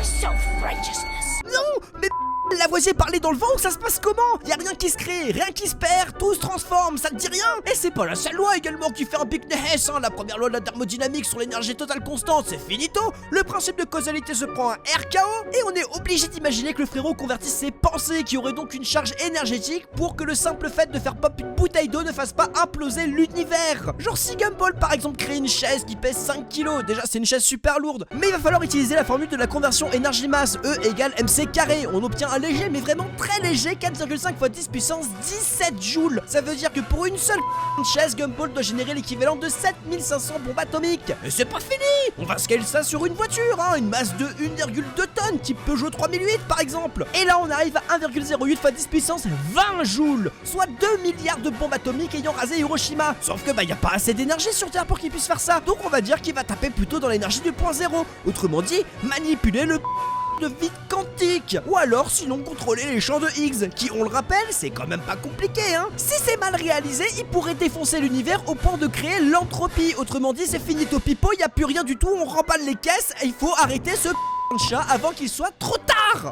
my self-righteousness. Non, mais Lavoisier parlait dans le vent, ça se passe comment? Y a rien qui se crée, rien qui se perd, tout se transforme, ça te dit rien? Et c'est pas la seule loi également qui fait un pic Nehess, hein. La première loi de la thermodynamique sur l'énergie totale constante, c'est finito. Le principe de causalité se prend un RKO, et on est obligé d'imaginer que le frérot convertisse ses pensées, qui auraient donc une charge énergétique, pour que le simple fait de faire pop une bouteille d'eau ne fasse pas imploser l'univers. Genre si Gumball par exemple crée une chaise qui pèse 5 kg, déjà c'est une chaise super lourde, mais il va falloir utiliser la formule de la conversion énergie-masse, E égale mc carré. On obtient un léger, mais vraiment très léger, 4,5 x 10 puissance 17 joules. Ça veut dire que pour une seule chaise, Gumball doit générer l'équivalent de 7500 bombes atomiques. Et c'est pas fini, on va scale ça sur une voiture, hein, une masse de 1,2 tonnes, type Peugeot 3008 par exemple. Et là on arrive à 1,08 x 10 puissance 20 joules, soit 2 milliards de bombes atomiques ayant rasé Hiroshima. Sauf que y a pas assez d'énergie sur Terre pour qu'il puisse faire ça, donc on va dire qu'il va taper plutôt dans l'énergie du point zéro. Autrement dit, manipuler le de vide quantique, ou alors sinon contrôler les champs de Higgs, qui on le rappelle c'est quand même pas compliqué hein. Si c'est mal réalisé, il pourrait défoncer l'univers au point de créer l'entropie. Autrement dit c'est finito pipo, y a plus rien du tout, on remballe les caisses et il faut arrêter ce chat avant qu'il soit trop tard.